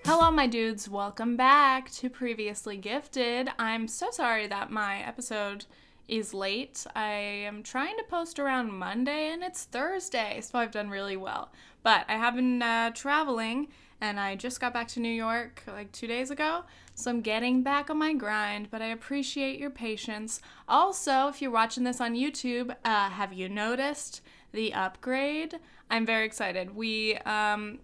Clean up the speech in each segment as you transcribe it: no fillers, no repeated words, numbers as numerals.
Hello, my dudes. Welcome back to Previously Gifted. I'm so sorry that my episode is late. I am trying to post around Monday and it's Thursday, so I've done really well. But I have been traveling and I just got back to New York like 2 days ago, so I'm getting back on my grind, but I appreciate your patience. Also, if you're watching this on YouTube, have you noticed the upgrade? I'm very excited. We as in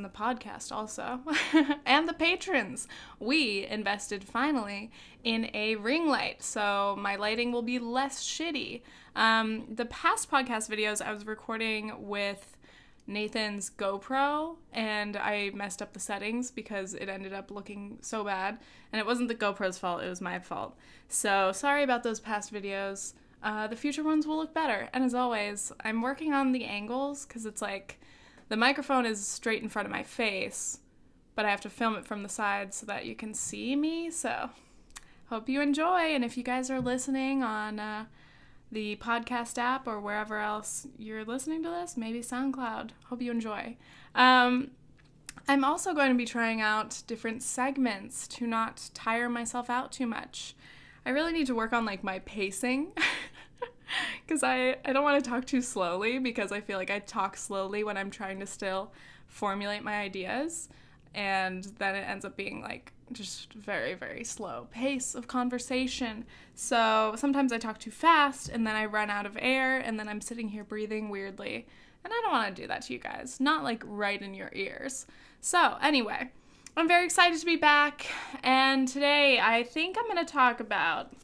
the podcast also, and the patrons, we invested finally in a ring light, so my lighting will be less shitty. The past podcast videos I was recording with Nathan's GoPro, and I messed up the settings because it ended up looking so bad, and it wasn't the GoPro's fault, it was my fault. So sorry about those past videos. The future ones will look better, and as always, I'm working on the angles because it's like the microphone is straight in front of my face, but I have to film it from the side so that you can see me, so hope you enjoy. And if you guys are listening on the podcast app or wherever else you're listening to this, maybe SoundCloud, hope you enjoy. I'm also going to be trying out different segments to not tire myself out too much. I really need to work on like my pacing because I don't want to talk too slowly, because I feel like I talk slowly when I'm trying to still formulate my ideas, and then it ends up being like just very, very slow pace of conversation. So sometimes I talk too fast and then I run out of air and then I'm sitting here breathing weirdly, and I don't want to do that to you guys, not like right in your ears. So anyway, I'm very excited to be back, and today I think I'm going to talk about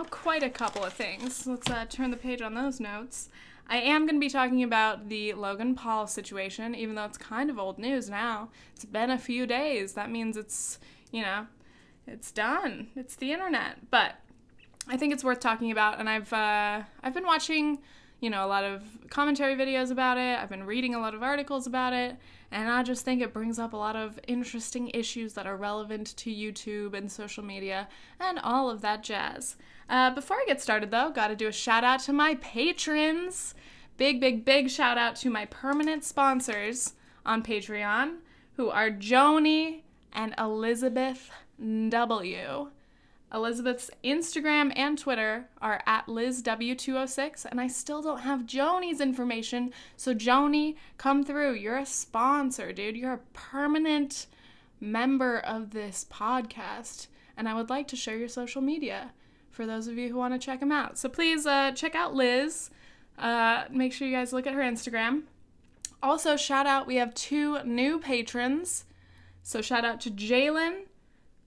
quite a couple of things. Let's turn the page on those notes. I am going to be talking about the Logan Paul situation, even though it's kind of old news now. It's been a few days. That means it's, it's done. It's the internet. But I think it's worth talking about, and I've been watching, a lot of commentary videos about it. I've been reading a lot of articles about it, and I just think it brings up a lot of interesting issues that are relevant to YouTube and social media and all of that jazz. Before I get started, though, gotta do a shout out to my patrons. Big, big, big shout out to my permanent sponsors on Patreon, who are Joni and Elizabeth W. Elizabeth's Instagram and Twitter are at LizW206, and I still don't have Joni's information, so Joni, come through. You're a sponsor, dude. You're a permanent member of this podcast, and I would like to share your social media for those of you who want to check them out. So please check out Liz. Make sure you guys look at her Instagram. Also, shout out, we have 2 new patrons. So shout out to Jalen.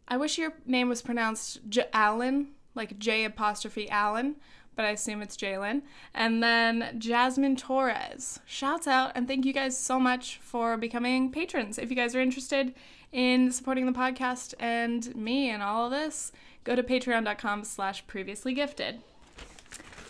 I wish your name was pronounced Allen, like J''Allen, but I assume it's Jalen. And then Jasmine Torres. Shouts out, and thank you guys so much for becoming patrons. If you guys are interested in supporting the podcast and me and all of this, go to patreon.com/previouslygifted.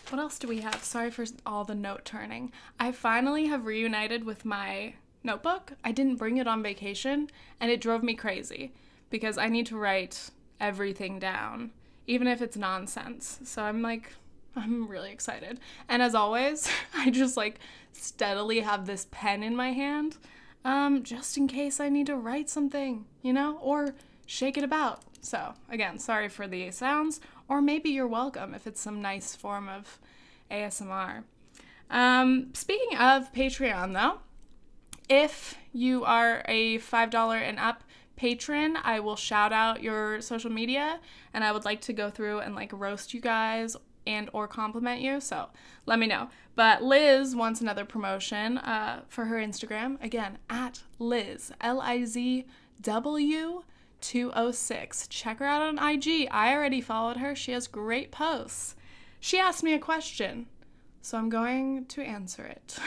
What else do we have? Sorry for all the note turning. I finally have reunited with my notebook. I didn't bring it on vacation, and it drove me crazy because I need to write everything down, even if it's nonsense. So I'm really excited. And as always, I just steadily have this pen in my hand, just in case I need to write something, or shake it about. So again, sorry for the sounds, or maybe you're welcome if it's some nice form of ASMR. Speaking of Patreon, though, if you are a $5 and up patron, I will shout out your social media, and I would like to go through and roast you guys and or compliment you, so let me know. But Liz wants another promotion for her Instagram, again, at Liz, LIZW206. Check her out on IG. I already followed her. She has great posts. She asked me a question, so I'm going to answer it.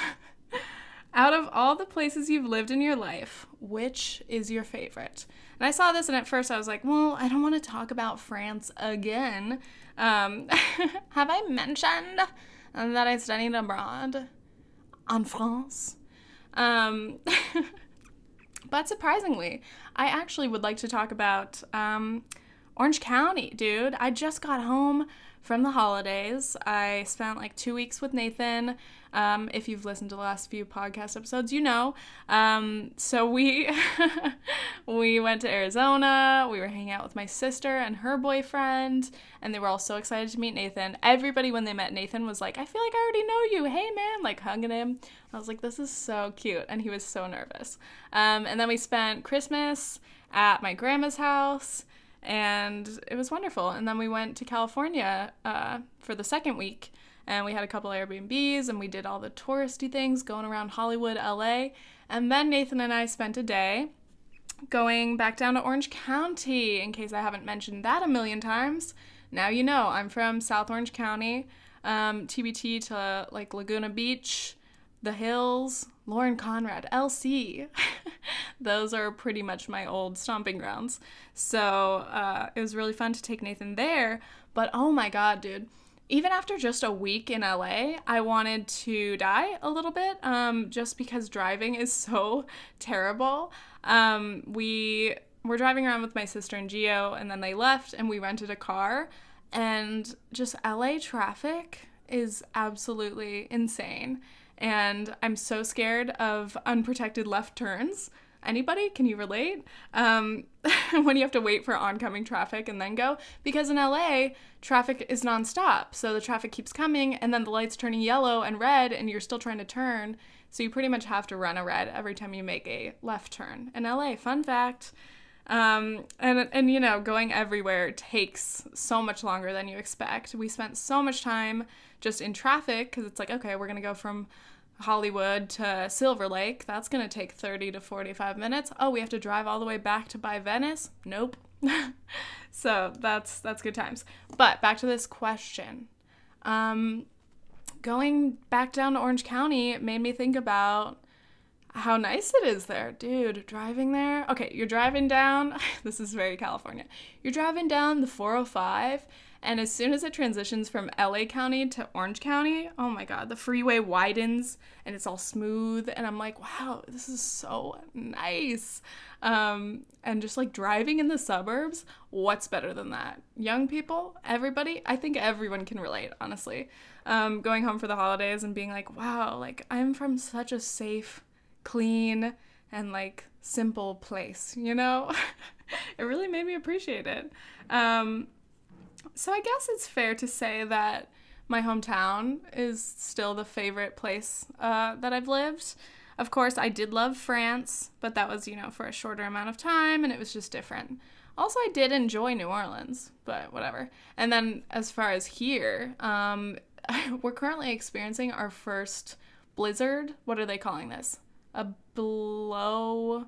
Out of all the places you've lived in your life, which is your favorite? And I saw this, and at first I was like, well, I don't want to talk about France again. Have I mentioned that I studied abroad en France? But surprisingly, I actually would like to talk about Orange County, dude. I just got home from the holidays. I spent like 2 weeks with Nathan. If you've listened to the last few podcast episodes, you know. So we we went to Arizona. We were hanging out with my sister and her boyfriend, and they were all so excited to meet Nathan. Everybody, when they met Nathan, was like, I feel like I already know you. Hey, man, like hugging him. I was like, this is so cute, and he was so nervous. And then we spent Christmas at my grandma's house, and it was wonderful. And then we went to California for the second week, and we had a couple Airbnbs, and we did all the touristy things going around Hollywood, LA. And then Nathan and I spent a day going back down to Orange County, in case I haven't mentioned that a million times. Now you know, I'm from South Orange County, TBT to like Laguna Beach, the Hills, Lauren Conrad, LC. Those are pretty much my old stomping grounds. So it was really fun to take Nathan there. But oh my God, dude. Even after just a week in LA, I wanted to die a little bit, just because driving is so terrible. We were driving around with my sister and Gio, and then they left, and we rented a car. And just LA traffic is absolutely insane. And I'm so scared of unprotected left turns. Anybody? Can you relate? When you have to wait for oncoming traffic and then go? Because in LA, traffic is nonstop. So the traffic keeps coming, and then the light's turning yellow and red, and you're still trying to turn. So you pretty much have to run a red every time you make a left turn. In LA, fun fact. And you know, going everywhere takes so much longer than you expect. We spent so much time just in traffic, because it's like, okay, we're going to go from Hollywood to Silver Lake. That's going to take 30 to 45 minutes. Oh, we have to drive all the way back to by Venice? Nope. So that's good times. But back to this question. Going back down to Orange County made me think about how nice it is there. Dude, driving there. Okay, you're driving down. This is very California. You're driving down the 405, and as soon as it transitions from LA County to Orange County, oh my God, the freeway widens and it's all smooth. And I'm like, wow, this is so nice. And just like driving in the suburbs, what's better than that? Young people, everybody, I think everyone can relate, honestly. Going home for the holidays and being like, wow, like I'm from such a safe, clean, and like simple place, you know? It really made me appreciate it. So I guess it's fair to say that my hometown is still the favorite place that I've lived. Of course, I did love France, but that was, you know, for a shorter amount of time, and it was just different. Also, I did enjoy New Orleans, but whatever. And then as far as here, we're currently experiencing our first blizzard. What are they calling this? A blow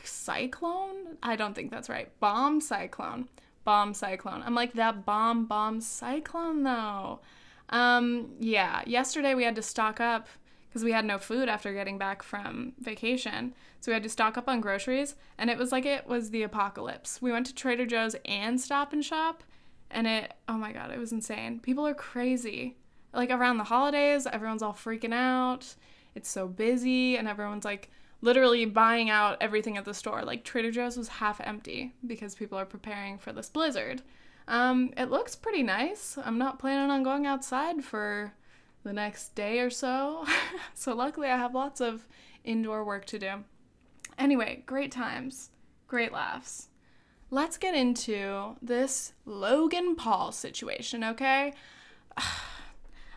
cyclone? I don't think that's right. Bomb cyclone. I'm like, that bomb cyclone though. Yeah, yesterday we had to stock up because we had no food after getting back from vacation. So we had to stock up on groceries, and it was like it was the apocalypse. We went to Trader Joe's and Stop and Shop, and oh my God, it was insane. People are crazy. Like around the holidays, everyone's all freaking out. It's so busy, and everyone's like literally buying out everything at the store. Like Trader Joe's was half empty because people are preparing for this blizzard. It looks pretty nice. I'm not planning on going outside for the next day or so. So luckily I have lots of indoor work to do. Anyway, great times, great laughs. Let's get into this Logan Paul situation, okay?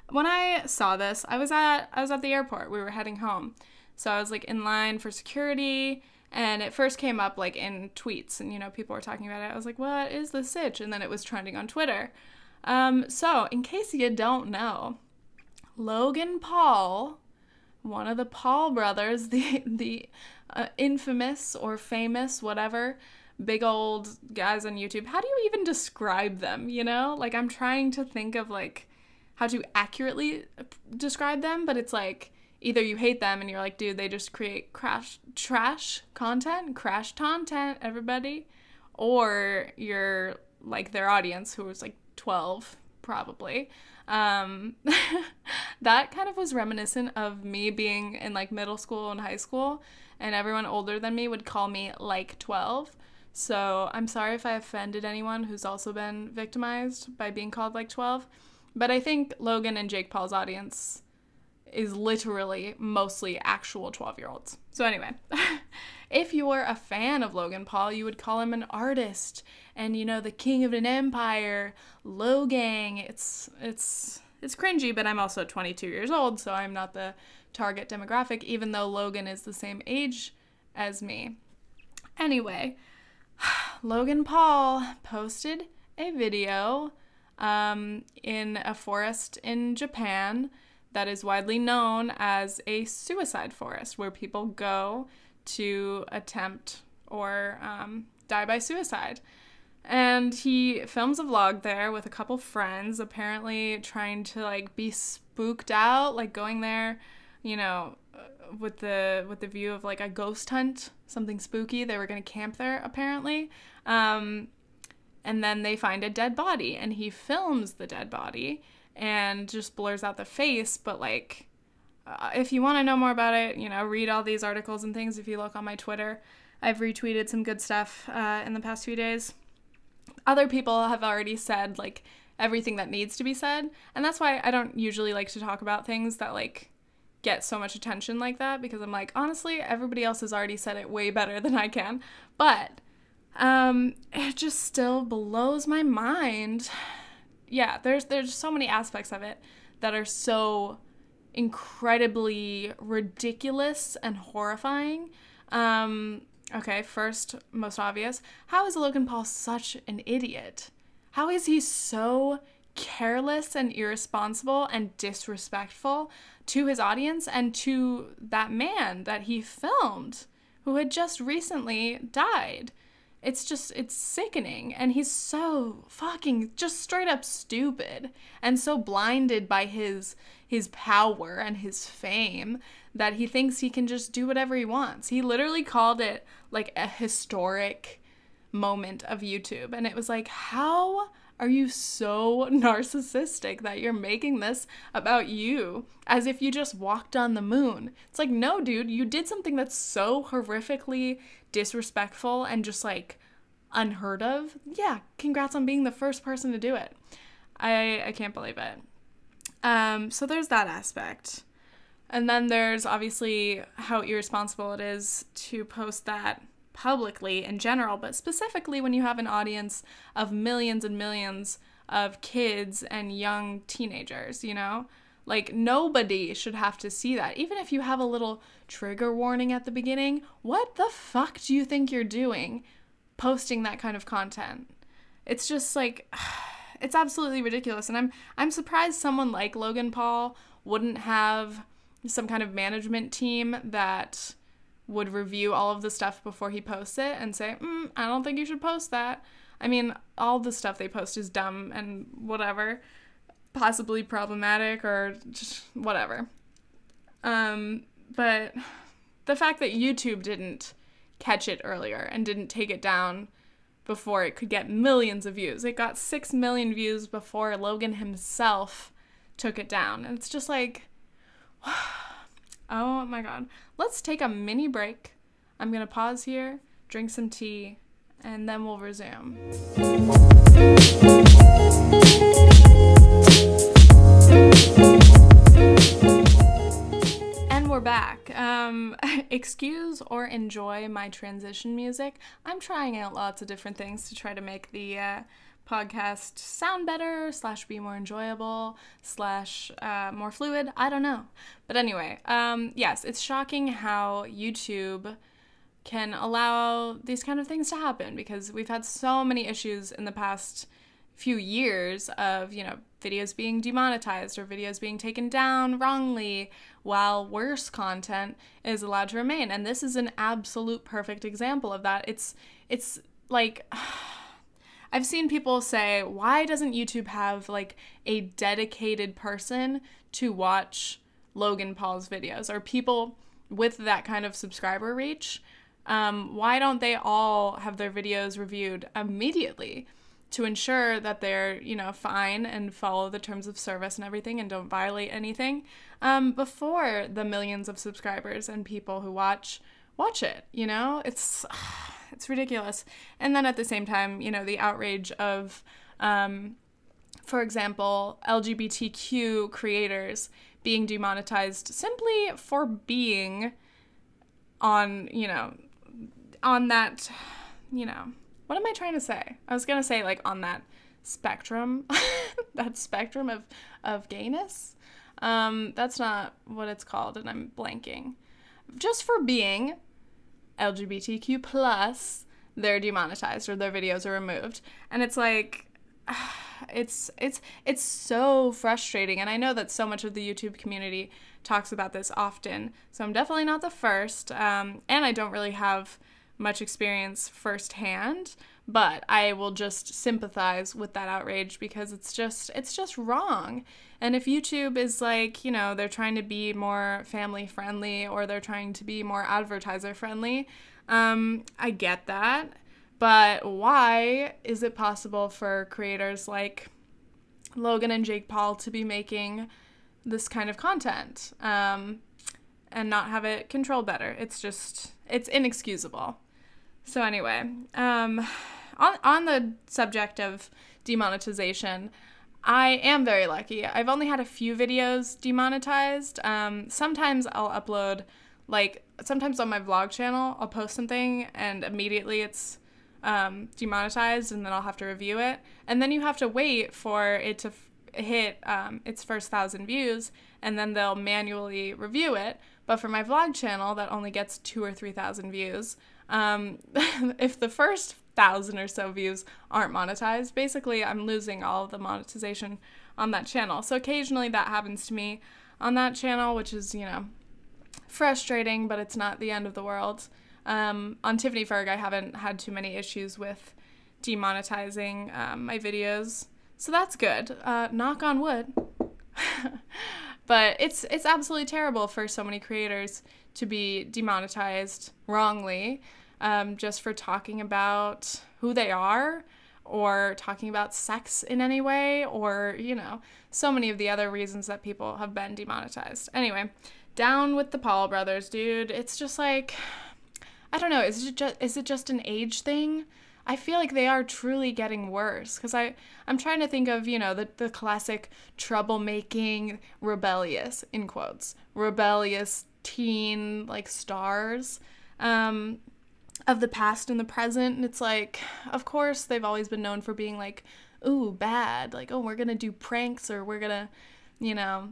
When I saw this, I was at the airport. We were heading home. So I was like in line for security, and it first came up like in tweets, and you know, people were talking about it. I was like, what is this sitch? And then it was trending on Twitter. So in case you don't know, Logan Paul, one of the Paul brothers, the infamous or famous, whatever, big old guys on YouTube. How do you even describe them, you know? Like, I'm trying to think of like how to accurately describe them, but it's like, either you hate them and you're like, dude, they just create trash content, everybody, or you're like their audience, who was like 12, probably. That kind of was reminiscent of me being in like middle school and high school, and everyone older than me would call me like 12. So I'm sorry if I offended anyone who's also been victimized by being called like 12. But I think Logan and Jake Paul's audience is literally mostly actual 12-year-olds. So anyway, if you were a fan of Logan Paul, you would call him an artist and, you know, the king of an empire, Logang. It's cringy, but I'm also 22 years old, so I'm not the target demographic, even though Logan is the same age as me. Anyway, Logan Paul posted a video in a forest in Japan that is widely known as a suicide forest, where people go to attempt or die by suicide. And he films a vlog there with a couple friends, apparently trying to like be spooked out, like going there, you know, with the view of like a ghost hunt, something spooky. They were going to camp there apparently. And then they find a dead body, and he films the dead body and just blurs out the face. But like, if you want to know more about it, you know, read all these articles and things. If you look on my Twitter, I've retweeted some good stuff in the past few days. Other people have already said like everything that needs to be said, and that's why I don't usually like to talk about things that like get so much attention like that, because I'm like, honestly, everybody else has already said it way better than I can. But it just still blows my mind. Yeah, there's so many aspects of it that are so incredibly ridiculous and horrifying. Okay, first, most obvious, how is Logan Paul such an idiot? How is he so careless and irresponsible and disrespectful to his audience and to that man that he filmed who had just recently died? It's sickening, and he's so fucking just straight up stupid and so blinded by his power and his fame that he thinks he can just do whatever he wants. He literally called it like a historic moment of YouTube, and it was like, how are you so narcissistic that you're making this about you as if you just walked on the moon? It's like, no, dude, you did something that's so horrifically disrespectful and just like unheard of. Yeah, congrats on being the first person to do it. I can't believe it. So there's that aspect. And then there's obviously how irresponsible it is to post that publicly in general, but specifically when you have an audience of millions and millions of kids and young teenagers, you know? Like, nobody should have to see that. Even if you have a little trigger warning at the beginning, what the fuck do you think you're doing posting that kind of content? It's just like, it's absolutely ridiculous. And I'm surprised someone like Logan Paul wouldn't have some kind of management team that would review all of the stuff before he posts it and say, I don't think you should post that. I mean, all the stuff they post is dumb and whatever, possibly problematic or just whatever. But the fact that YouTube didn't catch it earlier and didn't take it down before it could get millions of views. It got 6 million views before Logan himself took it down. And it's just like, oh my god. Let's take a mini break. I'm gonna pause here, drink some tea, and then we'll resume. And we're back. Excuse or enjoy my transition music. I'm trying out lots of different things to try to make the podcast sound better, / be more enjoyable, / more fluid. I don't know. But anyway, yes, it's shocking how YouTube can allow these kind of things to happen, because we've had so many issues in the past few years of, you know, videos being demonetized or videos being taken down wrongly, while worse content is allowed to remain. And this is an absolute perfect example of that. It's like, I've seen people say, why doesn't YouTube have like a dedicated person to watch Logan Paul's videos, or people with that kind of subscriber reach? Why don't they all have their videos reviewed immediately to ensure that they're, you know, fine and follow the terms of service and everything and don't violate anything before the millions of subscribers and people who watch it, you know? It's it's ridiculous. And then at the same time, you know, the outrage of, for example, LGBTQ creators being demonetized simply for being on, you know, on that, you know, what am I trying to say? I was going to say, like, on that spectrum, that spectrum of gayness. That's not what it's called, and I'm blanking. Just for being LGBTQ plus, they're demonetized or their videos are removed. And it's like, it's so frustrating. And I know that so much of the YouTube community talks about this often, so I'm definitely not the first. And I don't really have much experience firsthand, but I will just sympathize with that outrage because it's just wrong. And if YouTube is like, you know, they're trying to be more family friendly or they're trying to be more advertiser friendly, I get that. But why is it possible for creators like Logan and Jake Paul to be making this kind of content and not have it controlled better? It's inexcusable. So anyway, on the subject of demonetization, I am very lucky. I've only had a few videos demonetized. Sometimes I'll upload, like, sometimes on my vlog channel, I'll post something and immediately it's demonetized and then I'll have to review it. And then you have to wait for it to hit its first 1,000 views and then they'll manually review it. But for my vlog channel, that only gets 2,000 or 3,000 views. If the first 1,000 or so views aren't monetized, basically I'm losing all of the monetization on that channel. So occasionally that happens to me on that channel, which is, you know, frustrating, but it's not the end of the world. On Tiffany Ferg, I haven't had too many issues with demonetizing my videos, so that's good. Knock on wood. But it's absolutely terrible for so many creators to be demonetized wrongly just for talking about who they are or talking about sex in any way or, you know, so many of the other reasons that people have been demonetized. Anyway, down with the Paul brothers, dude. It's just like, I don't know, is it just an age thing? I feel like they are truly getting worse because I'm trying to think of, you know, the classic troublemaking, rebellious, in quotes, rebellious teen, like, stars of the past and the present. And it's like, of course, they've always been known for being like, ooh, bad. Like, oh, we're going to do pranks or we're going to, you know,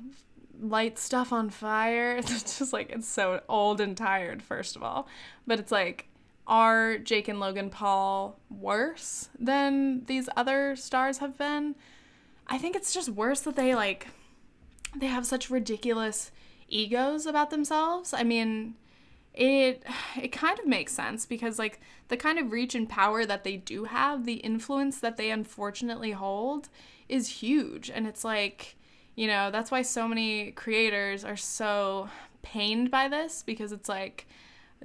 light stuff on fire. It's just like, it's so old and tired, first of all. But it's like, are Jake and Logan Paul worse than these other stars have been? I think it's just worse that they have such ridiculous egos about themselves. I mean, it kind of makes sense because, like, the kind of reach and power that they do have, the influence that they unfortunately hold is huge. And it's like, you know, that's why so many creators are so pained by this, because it's like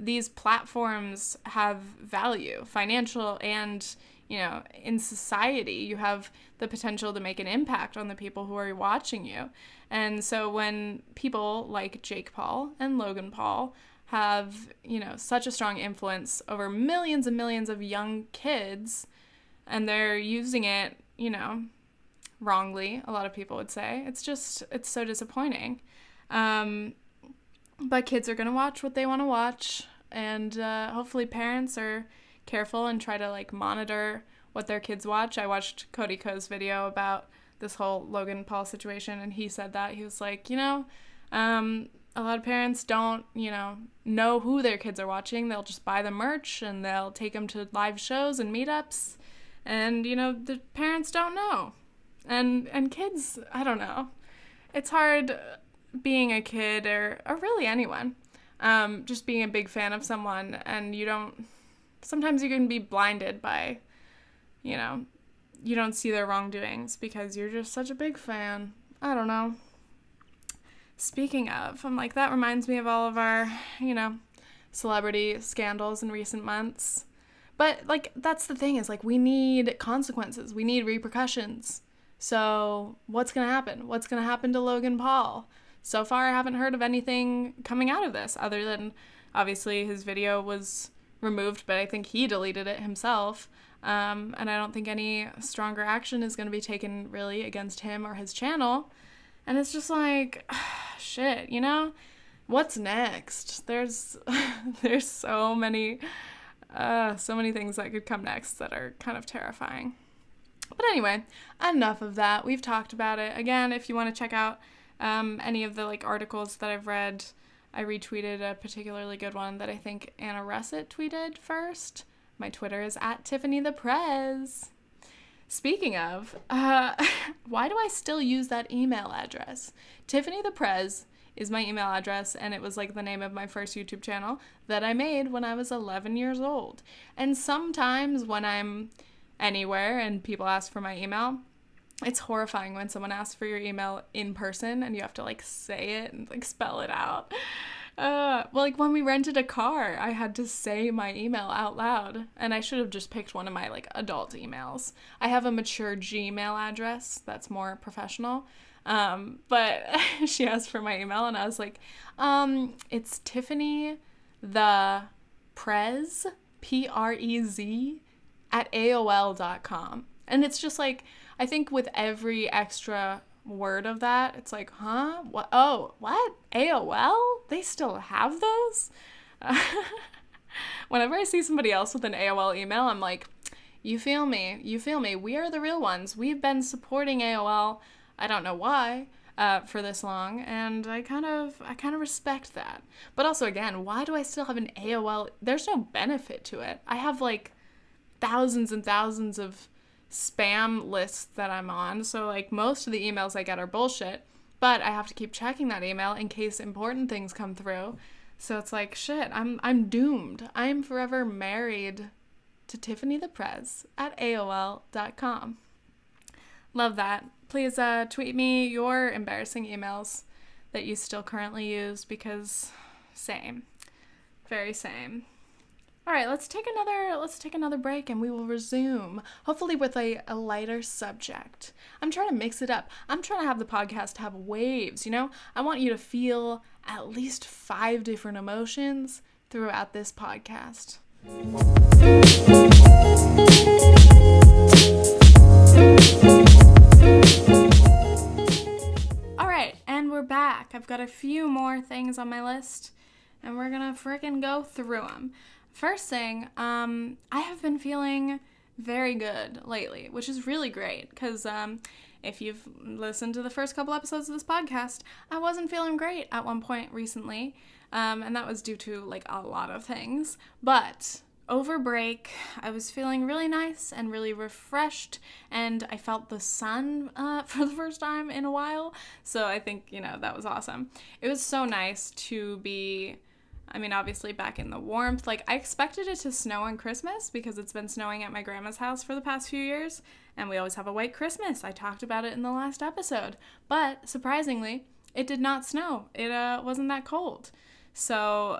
these platforms have value, financial and, you know, in society. You have the potential to make an impact on the people who are watching you. And so when people like Jake Paul and Logan Paul have, you know, such a strong influence over millions and millions of young kids, and they're using it, you know, wrongly, a lot of people would say, it's so disappointing. But kids are going to watch what they want to watch, and hopefully parents are careful and try to, like, monitor what their kids watch. I watched Cody Ko's video about this whole Logan Paul situation, and he said that. He was like, you know, a lot of parents don't, you know who their kids are watching. They'll just buy the merch, and they'll take them to live shows and meetups, and, you know, the parents don't know. And kids, I don't know. It's hard being a kid or really anyone, just being a big fan of someone, and sometimes you can be blinded by, you know, you don't see their wrongdoings because you're just such a big fan. I don't know. Speaking of, I'm like, that reminds me of all of our, you know, celebrity scandals in recent months. But, like, that's the thing, is, like, we need consequences. We need repercussions. So what's going to happen? What's going to happen to Logan Paul? So far, I haven't heard of anything coming out of this other than, obviously, his video was removed, but I think he deleted it himself. And I don't think any stronger action is going to be taken really against him or his channel. And it's just like, shit, you know? What's next? There's so many things that could come next that are kind of terrifying. But anyway, enough of that. We've talked about it. Again, if you want to check out any of the like articles that I've read, I retweeted a particularly good one that I think Anna Russet tweeted first. My Twitter is @TiffanyThePrez. Speaking of, why do I still use that email address? TiffanyThePrez is my email address, and it was like the name of my first YouTube channel that I made when I was 11 years old. And sometimes when I'm anywhere and people ask for my email, it's horrifying when someone asks for your email in person and you have to like say it and like spell it out. Well, like when we rented a car, I had to say my email out loud, and I should have just picked one of my like adult emails. I have a mature Gmail address that's more professional. But she asked for my email and I was like, it's Tiffany the Prez, Prez @AOL.com. And it's just like, I think with every extra word of that, it's like, huh? What? Oh, what? AOL? They still have those? Whenever I see somebody else with an AOL email, I'm like, you feel me. We are the real ones. We've been supporting AOL, I don't know why, for this long, and I kind of respect that. But also, again, why do I still have an AOL? There's no benefit to it. I have like thousands and thousands of spam lists that I'm on, so like most of the emails I get are bullshit, but I have to keep checking that email in case important things come through. So it's like, shit, I'm doomed. I'm forever married to Tiffany the Prez @AOL.com. Love that. Please tweet me your embarrassing emails that you still currently use, because same. Very same. All right, let's take another break and we will resume, hopefully with a lighter subject. I'm trying to mix it up. I'm trying to have the podcast have waves, you know? I want you to feel at least 5 different emotions throughout this podcast. All right, and we're back. I've got a few more things on my list, and we're gonna frickin' go through them. First thing, I have been feeling very good lately, which is really great, because if you've listened to the first couple episodes of this podcast, I wasn't feeling great at one point recently, and that was due to like a lot of things. But over break, I was feeling really nice and really refreshed, and I felt the sun for the first time in a while, so I think, you know, that was awesome. It was so nice to be, I mean, obviously back in the warmth. Like, I expected it to snow on Christmas because it's been snowing at my grandma's house for the past few years, and we always have a white Christmas. I talked about it in the last episode. But, surprisingly, it did not snow. It wasn't that cold. So,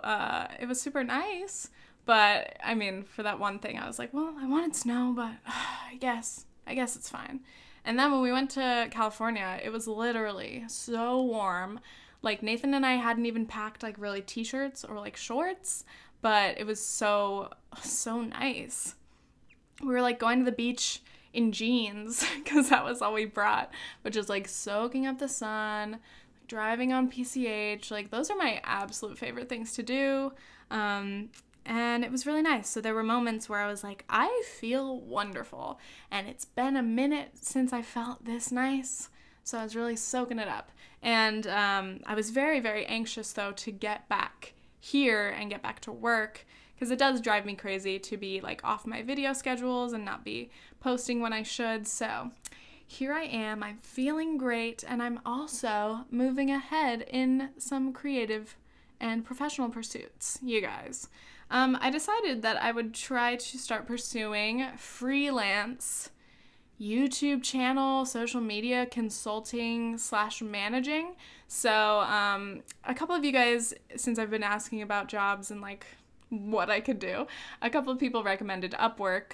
it was super nice. But, I mean, for that one thing, I was like, well, I wanted snow, but I guess it's fine. And then when we went to California, it was literally so warm. Like, Nathan and I hadn't even packed, like, really t-shirts or, like, shorts, but it was so nice. We were, like, going to the beach in jeans, because that was all we brought, but just, like, soaking up the sun, driving on PCH. Like, those are my absolute favorite things to do, and it was really nice. So there were moments where I was like, I feel wonderful, and it's been a minute since I felt this nice, so I was really soaking it up. And I was very, very anxious, though, to get back here and get back to work, because it does drive me crazy to be, like, off my video schedules and not be posting when I should. So here I am. I'm feeling great, and I'm also moving ahead in some creative and professional pursuits, you guys. I decided that I would try to start pursuing freelance YouTube channel, social media consulting / managing. So a couple of you guys, since I've been asking about jobs and like what I could do, a couple of people recommended Upwork,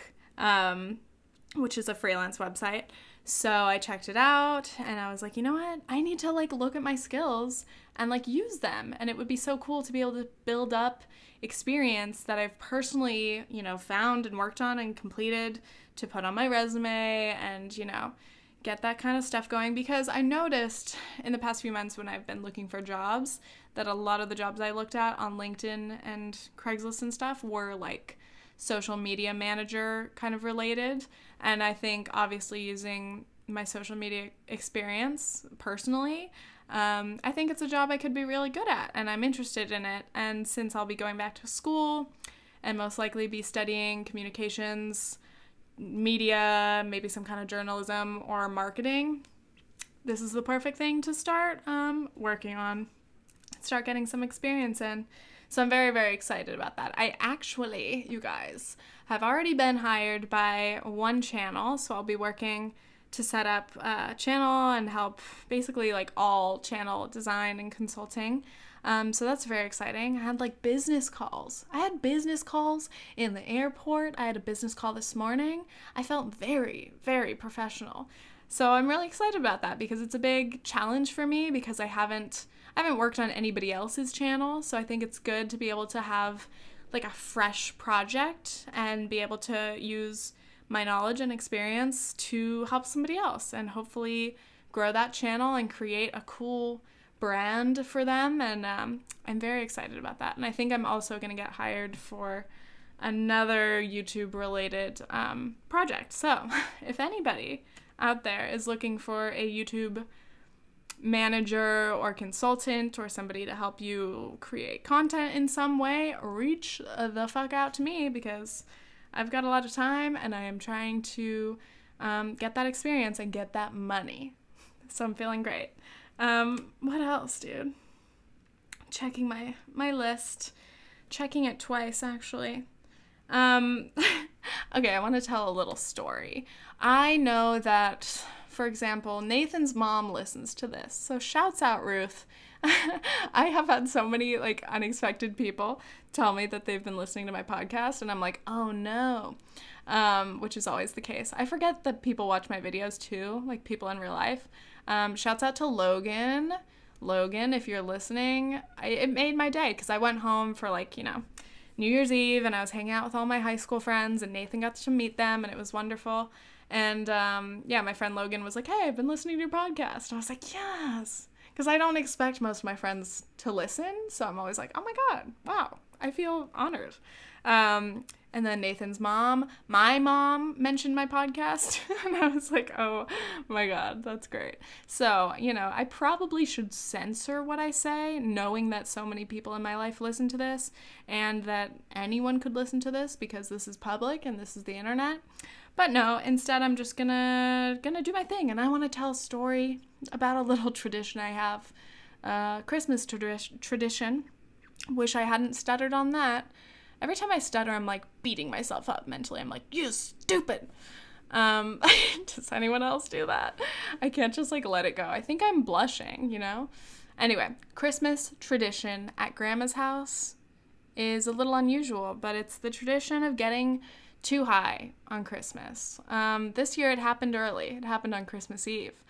which is a freelance website. So I checked it out and I was like, you know what? I need to like look at my skills and like use them. And it would be so cool to be able to build up experience that I've personally, you know, found and worked on and completed to put on my resume and, you know, get that kind of stuff going. Because I noticed in the past few months when I've been looking for jobs that a lot of the jobs I looked at on LinkedIn and Craigslist and stuff were like social media manager kind of related. And I think obviously using my social media experience personally, I think it's a job I could be really good at and I'm interested in it. And since I'll be going back to school and most likely be studying communications, media, maybe some kind of journalism or marketing, this is the perfect thing to start working on, start getting some experience in. So I'm very, very excited about that. I actually, you guys, have already been hired by one channel, so I'll be working to set up a channel and help basically like all channel design and consulting. So that's very exciting. I had like business calls. I had business calls in the airport. I had a business call this morning. I felt very, very professional. So I'm really excited about that because it's a big challenge for me because I haven't worked on anybody else's channel, so I think it's good to be able to have like a fresh project and be able to use my knowledge and experience to help somebody else and hopefully grow that channel and create a cool brand for them. And I'm very excited about that. And I think I'm also going to get hired for another YouTube related project. So if anybody out there is looking for a YouTube manager or consultant or somebody to help you create content in some way, reach the fuck out to me because I've got a lot of time and I am trying to get that experience and get that money. So I'm feeling great. What else, dude? Checking my list. Checking it twice, actually. Okay, I want to tell a little story. I know that, for example, Nathan's mom listens to this. So shouts out, Ruth. I have had so many like unexpected people tell me that they've been listening to my podcast and I'm like, oh no, which is always the case. I forget that people watch my videos too, like people in real life. Shouts out to Logan. Logan, if you're listening, it made my day because I went home for like, you know, New Year's Eve and I was hanging out with all my high school friends and Nathan got to meet them and it was wonderful. And yeah, my friend Logan was like, hey, I've been listening to your podcast. And I was like, yes. Because I don't expect most of my friends to listen. So I'm always like, oh my God, wow, I feel honored. And then Nathan's mom, my mom mentioned my podcast. And I was like, oh my God, that's great. So, you know, I probably should censor what I say, knowing that so many people in my life listen to this and that anyone could listen to this because this is public and this is the internet. But no, instead I'm just gonna do my thing, and I want to tell a story about a little tradition I have, Christmas tradition. Wish I hadn't stuttered on that. Every time I stutter, I'm like beating myself up mentally. I'm like, you stupid. Does anyone else do that? I can't just like let it go. I think I'm blushing, you know? Anyway, Christmas tradition at Grandma's house is a little unusual, but it's the tradition of getting too high on Christmas. This year it happened early. It happened on Christmas Eve.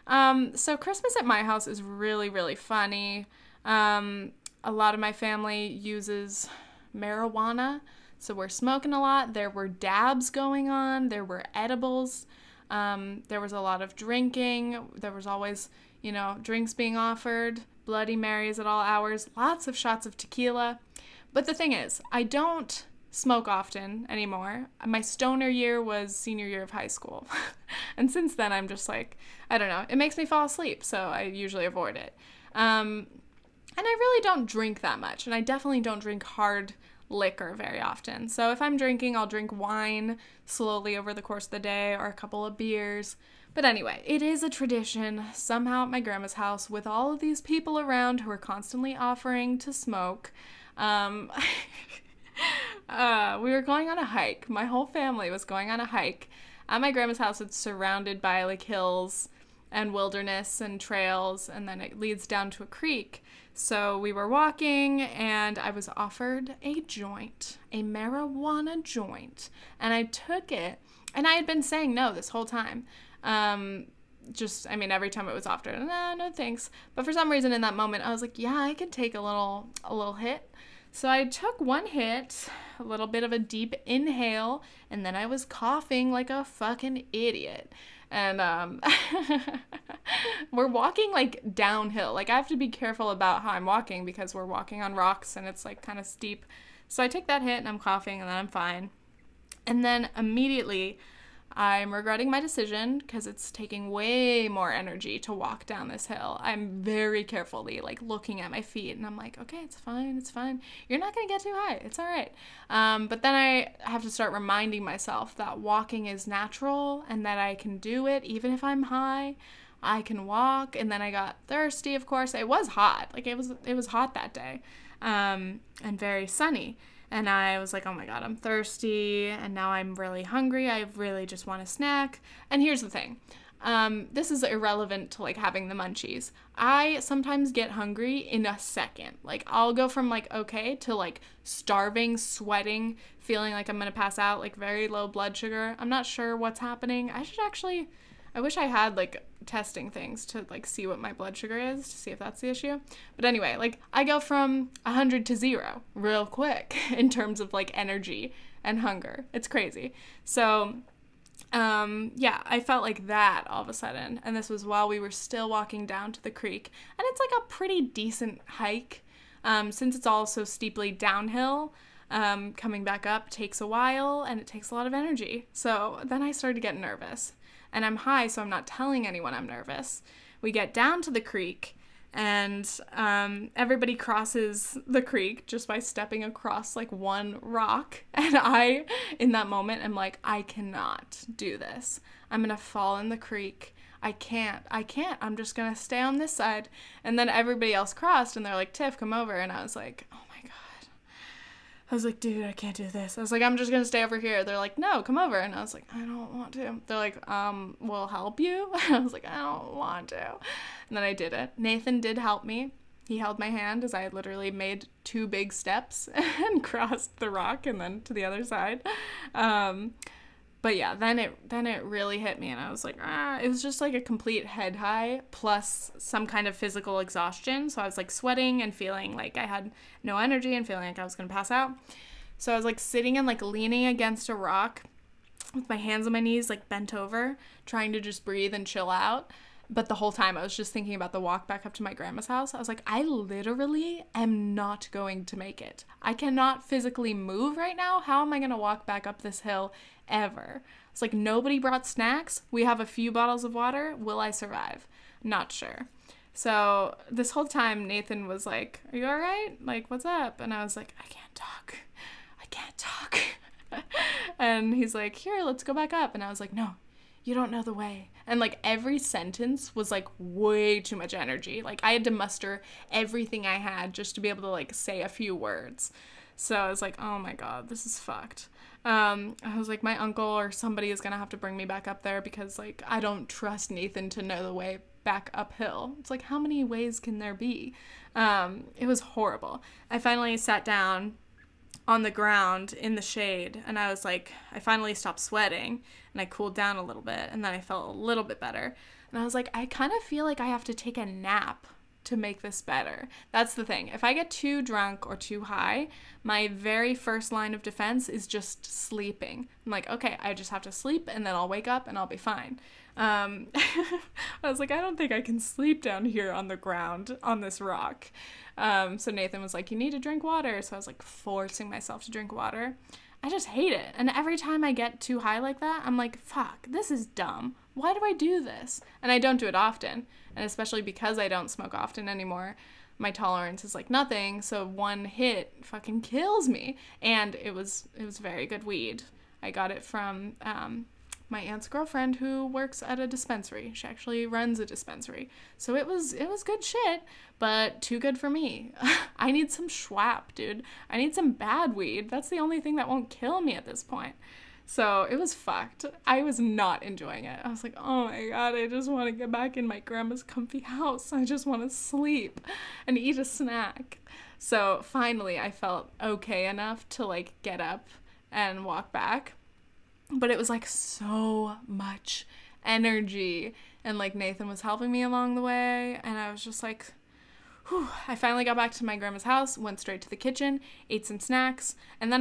So Christmas at my house is really, really funny. A lot of my family uses marijuana, so we're smoking a lot. There were dabs going on. There were edibles. There was a lot of drinking. There was always, you know, drinks being offered, Bloody Marys at all hours, lots of shots of tequila. But the thing is, I don't smoke often anymore. My stoner year was senior year of high school. And since then, I'm just like, I don't know, it makes me fall asleep, so I usually avoid it. And I really don't drink that much, and I definitely don't drink hard liquor very often. So if I'm drinking, I'll drink wine slowly over the course of the day or a couple of beers. But anyway, it is a tradition somehow at my grandma's house with all of these people around who are constantly offering to smoke. We were going on a hike. My whole family was going on a hike. At my grandma's house, it's surrounded by like hills and wilderness and trails, and then it leads down to a creek. So we were walking, and I was offered a joint, a marijuana joint, and I took it, and I had been saying no this whole time. I mean, every time it was offered, no thanks. But for some reason in that moment, I was like, yeah, I can take a little hit. So I took one hit, a little bit of a deep inhale, and then I was coughing like a fucking idiot. And we're walking like downhill. Like I have to be careful about how I'm walking because we're walking on rocks and it's like kind of steep. So I take that hit and I'm coughing and then I'm fine. And then immediately I'm regretting my decision because it's taking way more energy to walk down this hill. I'm very carefully like looking at my feet and I'm like, okay, it's fine. You're not going to get too high. It's all right. But then I have to start reminding myself that walking is natural and that I can do it even if I'm high. I can walk. And then I got thirsty, of course. It was hot. Like it was hot that day, and very sunny. And I was like, oh my God, I'm thirsty, and now I'm really hungry. I really just want a snack. And here's the thing. This is irrelevant to, like, having the munchies. I sometimes get hungry in a second. Like, I'll go from, like, okay to, like, starving, sweating, feeling like I'm gonna pass out, like, very low blood sugar. I'm not sure what's happening. I wish I had, like, testing things to, like, see what my blood sugar is, to see if that's the issue. But anyway, like, I go from 100 to 0 real quick in terms of, like, energy and hunger. It's crazy. So, yeah, I felt like that all of a sudden. And this was while we were still walking down to the creek. And it's, like, a pretty decent hike. Since it's all so steeply downhill, coming back up takes a while, and it takes a lot of energy. So then I started to get nervous. And I'm high, so I'm not telling anyone I'm nervous. We get down to the creek, and everybody crosses the creek just by stepping across, like, one rock. And I, in that moment, am like, I cannot do this. I'm gonna fall in the creek. I can't. I'm just gonna stay on this side. And then everybody else crossed, and they're like, Tiff, come over. And I was like, oh my God. I was like, dude, I can't do this. I was like, I'm just gonna stay over here. They're like, no, come over. And I was like, I don't want to. They're like, we'll help you. I was like, I don't want to. And then I did it. Nathan did help me. He held my hand as I literally made 2 big steps and crossed the rock and then to the other side. But yeah, then it really hit me, and I was like, it was just like a complete head high plus some kind of physical exhaustion. So I was like sweating and feeling like I had no energy and feeling like I was gonna pass out. So I was like sitting and like leaning against a rock with my hands on my knees, like bent over, trying to just breathe and chill out. But the whole time I was just thinking about the walk back up to my grandma's house. I was like, I literally am not going to make it. I cannot physically move right now. How am I going to walk back up this hill ever? It's like, nobody brought snacks. We have a few bottles of water. Will I survive? Not sure. So this whole time Nathan was like, are you all right? Like, what's up? And I was like, I can't talk. And he's like, here, let's go back up. And I was like, no, you don't know the way. And like every sentence was like way too much energy. Like I had to muster everything I had just to be able to like say a few words. So I was like, oh my God, this is fucked. I was like, my uncle or somebody is gonna have to bring me back up there because like I don't trust Nathan to know the way back uphill. It's like, how many ways can there be? It was horrible. I finally sat down on the ground in the shade, and I was like, I finally stopped sweating and I cooled down a little bit, and then I felt a little bit better. And I was like, I kind of feel like I have to take a nap to make this better. That's the thing. If I get too drunk or too high, my very first line of defense is just sleeping. I'm like, okay, I just have to sleep and then I'll wake up and I'll be fine. I was like, I don't think I can sleep down here on the ground on this rock. So Nathan was like, you need to drink water. So I was like forcing myself to drink water. I just hate it. And every time I get too high like that, I'm like, fuck, this is dumb. Why do I do this? And I don't do it often. And especially because I don't smoke often anymore, my tolerance is like nothing. So one hit fucking kills me. And it was very good weed. I got it from my aunt's girlfriend who works at a dispensary. She actually runs a dispensary. So it was good shit, but too good for me. I need some schwap, dude. I need some bad weed. That's the only thing that won't kill me at this point. So it was fucked. I was not enjoying it. I was like, oh my God, I just want to get back in my grandma's comfy house. I just want to sleep and eat a snack. So finally I felt okay enough to like get up and walk back. But it was like so much energy. And like Nathan was helping me along the way, and I was just like, whew. I finally got back to my grandma's house, went straight to the kitchen, ate some snacks, and then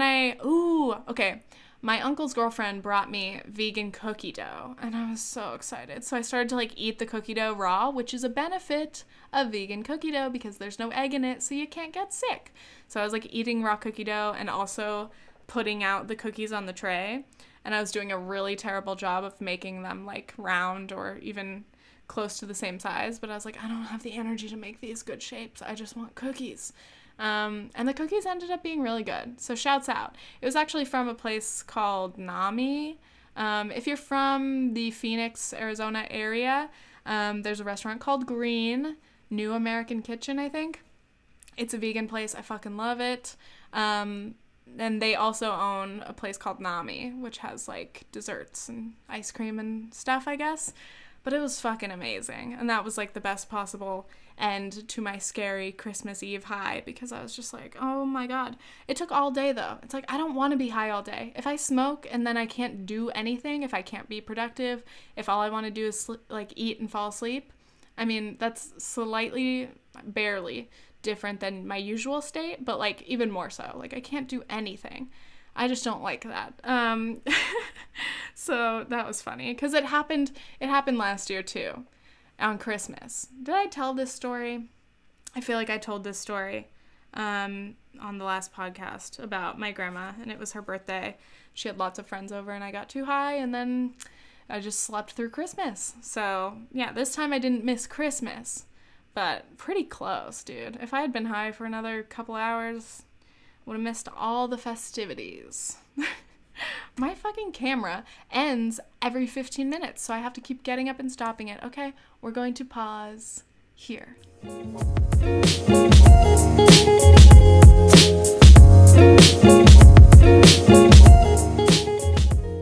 my uncle's girlfriend brought me vegan cookie dough, and I was so excited. So I started to like eat the cookie dough raw, which is a benefit of vegan cookie dough because there's no egg in it, so you can't get sick. So I was like eating raw cookie dough and also putting out the cookies on the tray, and I was doing a really terrible job of making them like round or even close to the same size, but I was like, I don't have the energy to make these good shapes. I just want cookies. And the cookies ended up being really good. So shouts out. It was actually from a place called Nami. If you're from the Phoenix, Arizona area, there's a restaurant called Green, New American Kitchen, I think. It's a vegan place. I fucking love it. And they also own a place called Nami, which has like desserts and ice cream and stuff, I guess. But it was fucking amazing. And that was like the best possible end to my scary Christmas Eve high, because I was just like, oh my God. It took all day though. It's like, I don't want to be high all day. If I smoke and then I can't do anything, if I can't be productive, if all I want to do is like eat and fall asleep, I mean, that's slightly, barely different than my usual state, but like even more so. Like I can't do anything. I just don't like that. So that was funny because it happened last year too, on Christmas. Did I tell this story? I feel like I told this story on the last podcast about my grandma, and it was her birthday. She had lots of friends over and I got too high, and then I just slept through Christmas. So yeah, this time I didn't miss Christmas, but pretty close, dude. If I had been high for another couple hours, would have missed all the festivities. My fucking camera ends every 15 minutes, so I have to keep getting up and stopping it. Okay, we're going to pause here.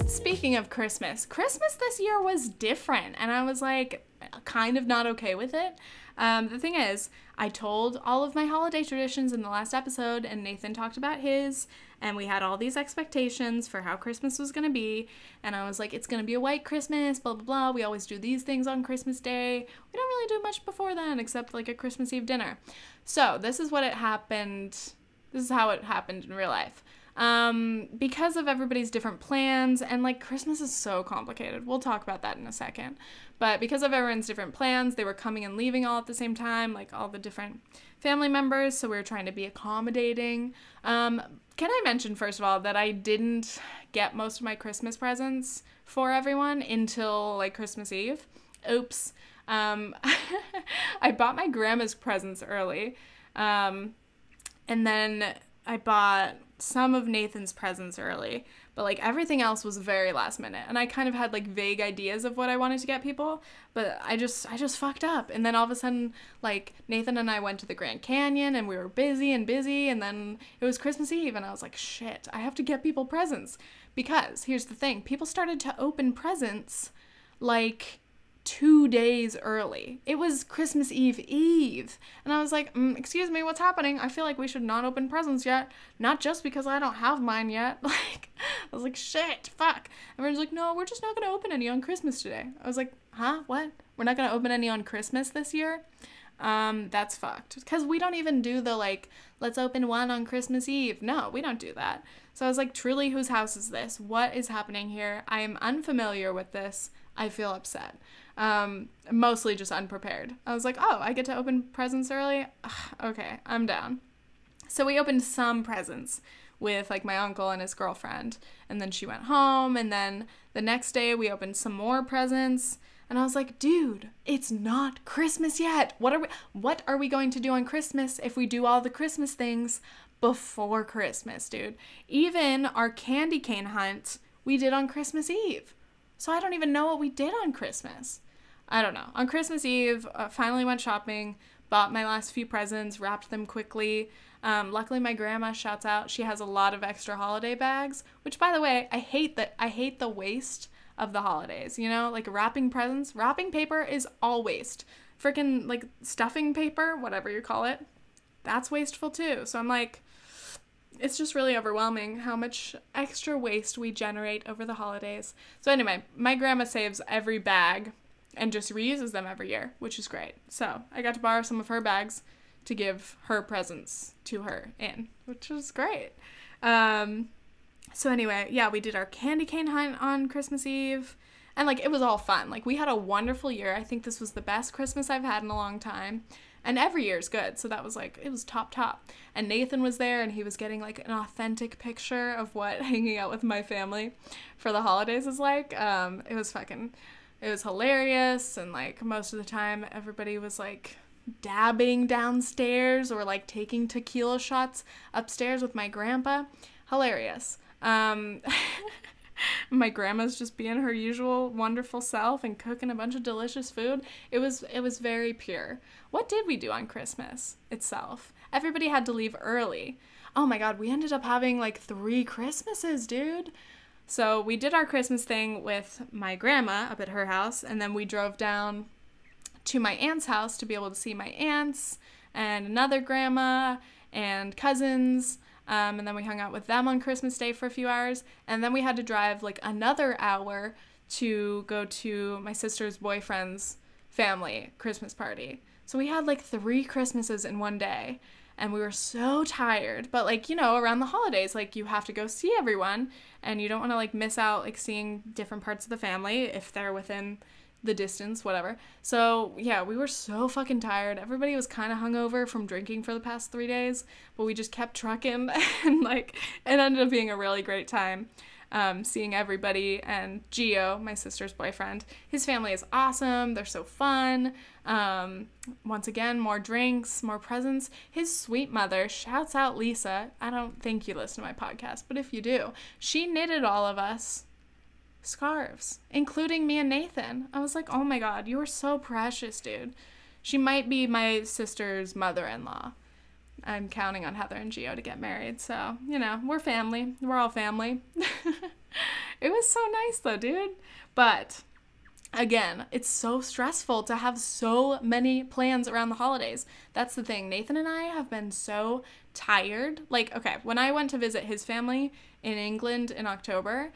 Speaking of Christmas this year was different, and I was like kind of not okay with it. The thing is, I told all of my holiday traditions in the last episode, and Nathan talked about his, and we had all these expectations for how Christmas was going to be, and I was like, it's going to be a white Christmas, blah, blah, blah. We always do these things on Christmas Day. We don't really do much before then, except like a Christmas Eve dinner. So this is what it happened. This is how it happened in real life. Because of everybody's different plans, and like Christmas is so complicated. We'll talk about that in a second. But because of everyone's different plans, they were coming and leaving all at the same time, like all the different family members. So we were trying to be accommodating. Can I mention, first of all, that I didn't get most of my Christmas presents for everyone until like Christmas Eve? Oops. I bought my grandma's presents early. And then I bought some of Nathan's presents early, but like everything else was very last minute, and I kind of had like vague ideas of what I wanted to get people, but I just fucked up. And then all of a sudden, like, Nathan and I went to the Grand Canyon, and we were busy, and then it was Christmas Eve, and I was like, shit, I have to get people presents. Because here's the thing, people started to open presents like 2 days early. It was Christmas Eve. And I was like, excuse me, what's happening? I feel like we should not open presents yet. Not just because I don't have mine yet. Like, I was like, shit, fuck. Everyone's like, no, we're just not going to open any on Christmas today. I was like, huh? What? We're not going to open any on Christmas this year? That's fucked. Because we don't even do the, like, let's open one on Christmas Eve. No, we don't do that. So I was like, truly, whose house is this? What is happening here? I am unfamiliar with this. I feel upset. Mostly just unprepared. I was like, oh, I get to open presents early? Ugh, okay, I'm down. So we opened some presents with like my uncle and his girlfriend, and then she went home, and then the next day we opened some more presents, and I was like, dude, it's not Christmas yet. What are we going to do on Christmas if we do all the Christmas things before Christmas, dude? Even our candy cane hunt we did on Christmas Eve. So I don't even know what we did on Christmas. I don't know. On Christmas Eve, finally went shopping, bought my last few presents, wrapped them quickly. Luckily, my grandma, shouts out, she has a lot of extra holiday bags, which, by the way, I hate the waste of the holidays, you know? Like, wrapping presents, wrapping paper is all waste. Freaking, like, stuffing paper, whatever you call it, that's wasteful too. So I'm like, it's just really overwhelming how much extra waste we generate over the holidays. So anyway, my grandma saves every bag and just reuses them every year, which is great. So I got to borrow some of her bags to give her presents to her in, which was great. So anyway, yeah, we did our candy cane hunt on Christmas Eve. And, like, it was all fun. Like, we had a wonderful year. I think this was the best Christmas I've had in a long time. And every year is good. So that was, like, it was top. And Nathan was there, and he was getting, like, an authentic picture of what hanging out with my family for the holidays is like. It was hilarious. And, like, most of the time, everybody was, like, dabbing downstairs or, like, taking tequila shots upstairs with my grandpa. Hilarious. My grandma's just being her usual wonderful self and cooking a bunch of delicious food. It was very pure. What did we do on Christmas itself? Everybody had to leave early. Oh my God, we ended up having like 3 Christmases, dude. So we did our Christmas thing with my grandma up at her house, and then we drove down to my aunt's house to be able to see my aunts and another grandma and cousins. And then we hung out with them on Christmas Day for a few hours. And then we had to drive like another hour to go to my sister's boyfriend's family Christmas party. So we had like 3 Christmases in one day. And we were so tired. But like, you know, around the holidays, like you have to go see everyone. And you don't want to like miss out like seeing different parts of the family if they're within the distance, whatever. So yeah, we were so fucking tired. Everybody was kind of hungover from drinking for the past 3 days, but we just kept trucking, and like it ended up being a really great time seeing everybody. And Gio, my sister's boyfriend, his family is awesome. They're so fun. Once again, more drinks, more presents. His sweet mother, shouts out Lisa. I don't think you listen to my podcast, but if you do, she knitted all of us scarves, including me and Nathan. I was like, oh my God, you are so precious, dude. She might be my sister's mother-in-law. I'm counting on Heather and Gio to get married, so, you know, we're family. We're all family. It was so nice, though, dude. But, again, it's so stressful to have so many plans around the holidays. That's the thing. Nathan and I have been so tired. Like, okay, when I went to visit his family in England in October,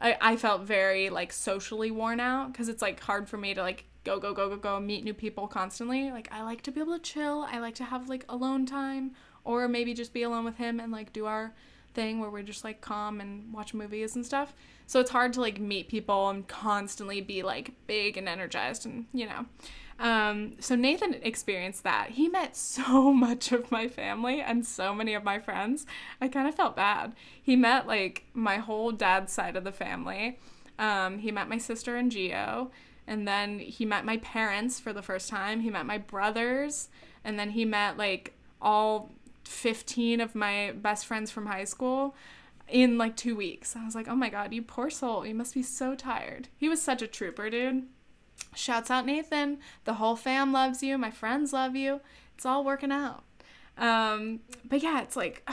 I felt very, like, socially worn out, because it's, like, hard for me to, like, go, meet new people constantly. Like, I like to be able to chill. I like to have, like, alone time, or maybe just be alone with him and, like, do our thing where we're just, like, calm and watch movies and stuff. So it's hard to, like, meet people and constantly be, like, big and energized and, you know. So Nathan experienced that. He met so much of my family and so many of my friends. I kind of felt bad. He met, like, my whole dad's side of the family. He met my sister and Gio. And then he met my parents for the first time. He met my brothers. And then he met, like, all 15 of my best friends from high school in, like, 2 weeks. I was like, oh my God, you poor soul. You must be so tired. He was such a trooper, dude. Shouts out Nathan. The whole fam loves you. My friends love you. It's all working out. But yeah, it's like,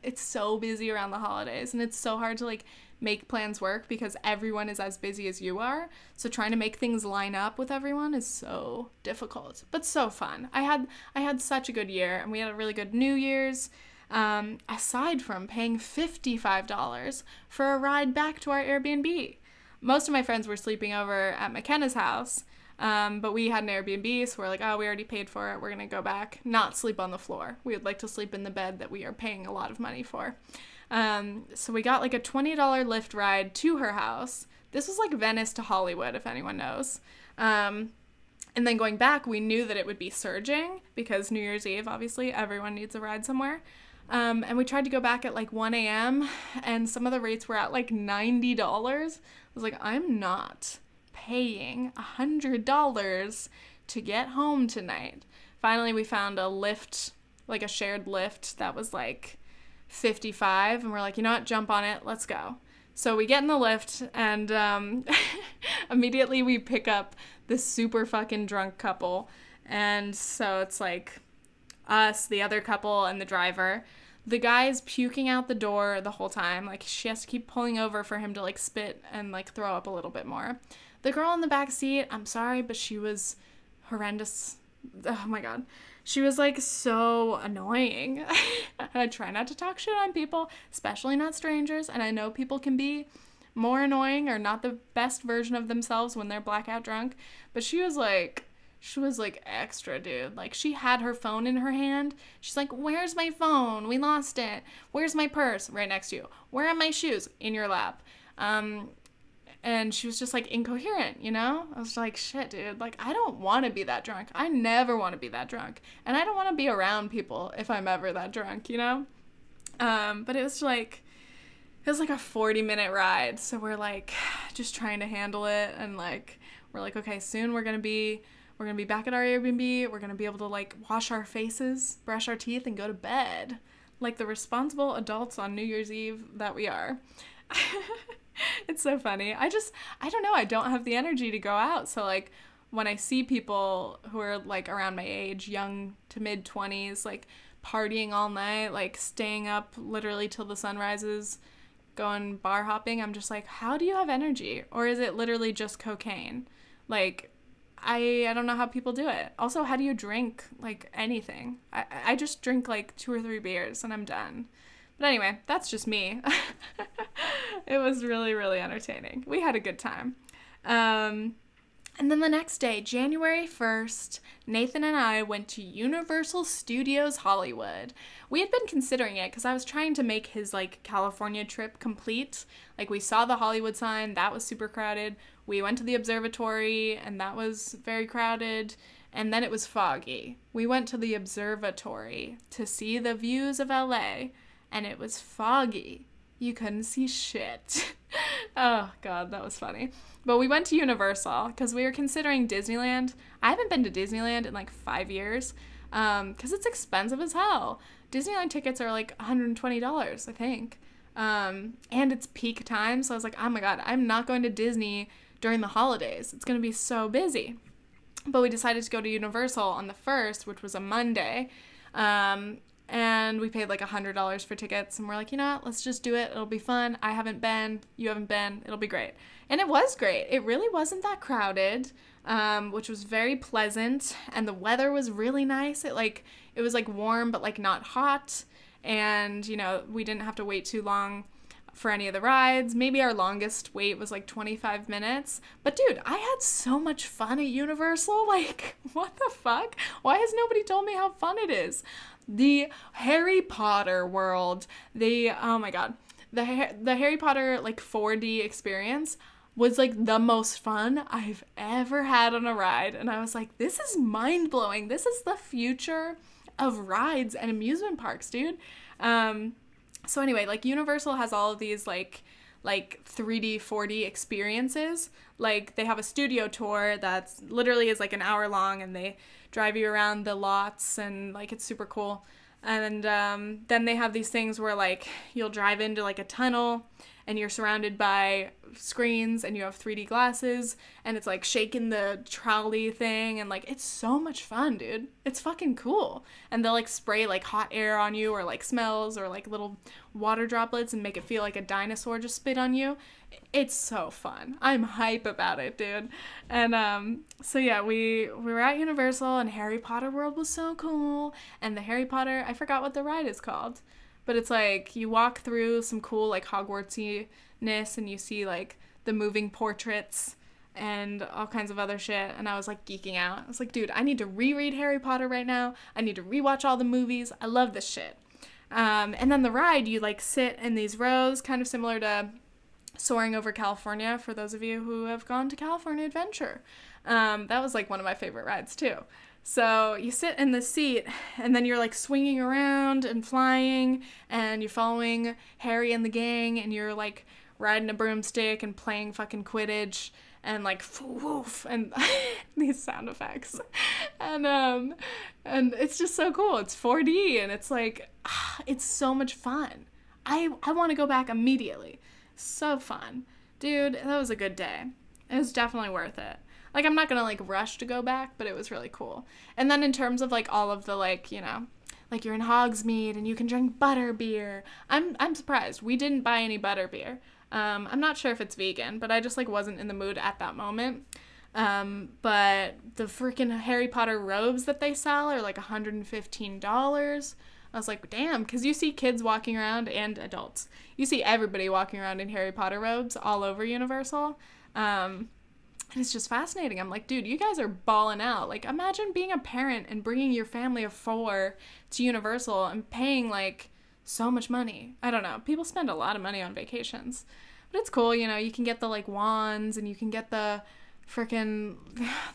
it's so busy around the holidays, and it's so hard to like make plans work because everyone is as busy as you are. So trying to make things line up with everyone is so difficult, but so fun. I had such a good year, and we had a really good New Year's. Aside from paying $55 for a ride back to our Airbnb. Most of my friends were sleeping over at McKenna's house, but we had an Airbnb, so we're like, oh, we already paid for it. We're going to go back, not sleep on the floor. We would like to sleep in the bed that we are paying a lot of money for. So we got like a $20 Lyft ride to her house. This was like Venice to Hollywood, if anyone knows. And then going back, we knew that it would be surging because New Year's Eve, obviously, everyone needs a ride somewhere. And we tried to go back at like 1 a.m. and some of the rates were at like $90. I was like, I'm not paying $100 to get home tonight. Finally, we found a Lyft, like a shared Lyft that was like $55, and we're like, you know what, jump on it, let's go. So we get in the Lyft, and immediately we pick up this super fucking drunk couple, and so it's like us, the other couple, and the driver. The guy's puking out the door the whole time. Like, she has to keep pulling over for him to, like, spit and, like, throw up a little bit more. The girl in the back seat, I'm sorry, but she was horrendous. oh my God. She was like so annoying. And I try not to talk shit on people, especially not strangers. And I know people can be more annoying or not the best version of themselves when they're blackout drunk. But she was like extra, dude. Like, she had her phone in her hand. She's like, where's my phone? We lost it. Where's my purse? Right next to you. Where are my shoes? In your lap. And she was just like incoherent, you know? I was like, shit, dude. Like, I don't want to be that drunk. I never want to be that drunk. And I don't want to be around people if I'm ever that drunk, you know? But it was like a 40-minute ride. So we're like just trying to handle it. And like, we're like, okay, soon we're going to be back at our Airbnb. We're going to be able to like wash our faces, brush our teeth, and go to bed. Like the responsible adults on New Year's Eve that we are. It's so funny. I don't know. I don't have the energy to go out. So like when I see people who are like around my age, young to mid 20s, like partying all night, like staying up literally till the sun rises, going bar hopping, I'm just like, how do you have energy? Or is it literally just cocaine? Like, I don't know how people do it. Also, how do you drink like anything? I just drink like 2 or 3 beers and I'm done. But anyway, that's just me. It was really, really entertaining. We had a good time. And then the next day, January 1st, Nathan and I went to Universal Studios Hollywood. We had been considering it because I was trying to make his like California trip complete. Like, we saw the Hollywood sign, that was super crowded. We went to the observatory and that was very crowded. And then it was foggy. We went to the observatory to see the views of LA. And it was foggy. You couldn't see shit. Oh, God, that was funny. But we went to Universal because we were considering Disneyland. I haven't been to Disneyland in like 5 years because it's expensive as hell. Disneyland tickets are like $120, I think. And it's peak time. So I was like, oh my God, I'm not going to Disney during the holidays. It's going to be so busy. But we decided to go to Universal on the 1st, which was a Monday. And we paid like $100 for tickets, and we're like, you know what, let's just do it. It'll be fun. I haven't been, you haven't been, it'll be great. And it was great. It really wasn't that crowded, which was very pleasant, and the weather was really nice. It was like warm, but like not hot, and you know, we didn't have to wait too long for any of the rides. Maybe our longest wait was like 25 minutes. But dude, I had so much fun at Universal. Like, what the fuck? Why has nobody told me how fun it is? The Harry Potter world, oh my God, the Harry Potter like 4D experience was like the most fun I've ever had on a ride. And I was like, this is mind blowing. This is the future of rides and amusement parks, dude. So anyway, like Universal has all of these like 3D, 4D experiences. Like they have a studio tour that's literally is like an hour long, and they drive you around the lots, and like it's super cool. And then they have these things where like you'll drive into like a tunnel and you're surrounded by screens and you have 3D glasses and it's like shaking the trolley thing, and like it's so much fun, dude. It's fucking cool. And they'll like spray like hot air on you or like smells or like little water droplets and make it feel like a dinosaur just spit on you. It's so fun. I'm hype about it, dude. And so yeah, we were at Universal, and Harry Potter World was so cool. And the Harry Potter, I forgot what the ride is called, but it's like you walk through some cool like Hogwartsiness, and you see like the moving portraits and all kinds of other shit. And I was like geeking out. I was like, dude, I need to reread Harry Potter right now. I need to rewatch all the movies. I love this shit. And then the ride, you like sit in these rows, kind of similar to Soaring Over California, for those of you who have gone to California Adventure. That was like one of my favorite rides too. So you sit in the seat, and then you're like swinging around and flying, and you're following Harry and the gang, and you're like riding a broomstick and playing fucking Quidditch and like woof and these sound effects. And it's just so cool. It's 4D, and it's like it's so much fun. I want to go back immediately. So fun. Dude, that was a good day. It was definitely worth it. Like, I'm not gonna like rush to go back, but it was really cool. And then in terms of like all of the like, you know, like you're in Hogsmeade and you can drink butter beer. I'm surprised. We didn't buy any butter beer. I'm not sure if it's vegan, but I just like wasn't in the mood at that moment. But the freaking Harry Potter robes that they sell are like $115. I was like, damn, because you see kids walking around and adults. You see everybody walking around in Harry Potter robes all over Universal. And it's just fascinating. I'm like, dude, you guys are balling out. Like, imagine being a parent and bringing your family of 4 to Universal and paying, like, so much money. I don't know. People spend a lot of money on vacations. But it's cool, you know. You can get the, like, wands, and you can get the freaking,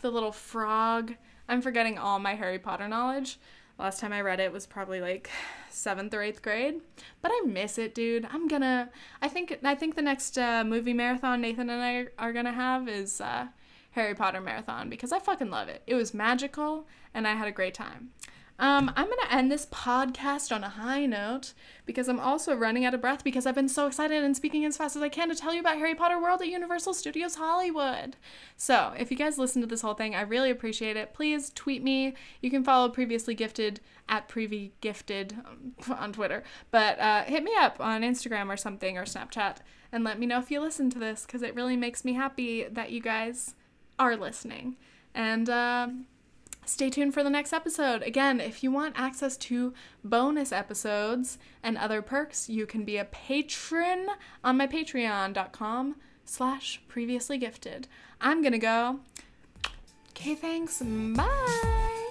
the little frog. I'm forgetting all my Harry Potter knowledge. Last time I read it was probably like 7th or 8th grade, but I miss it, dude. I think the next movie marathon Nathan and I are gonna have is Harry Potter marathon, because I fucking love it. It was magical, and I had a great time. I'm gonna end this podcast on a high note, because I'm also running out of breath because I've been so excited and speaking as fast as I can to tell you about Harry Potter World at Universal Studios Hollywood. So, if you guys listen to this whole thing, I really appreciate it. Please tweet me. You can follow Previously Gifted at PrevyGifted on Twitter. But hit me up on Instagram or something, or Snapchat, and let me know if you listen to this, because it really makes me happy that you guys are listening. And stay tuned for the next episode. Again, if you want access to bonus episodes and other perks, you can be a patron on my patreon.com/previouslygifted. I'm gonna go. Okay, thanks. Bye.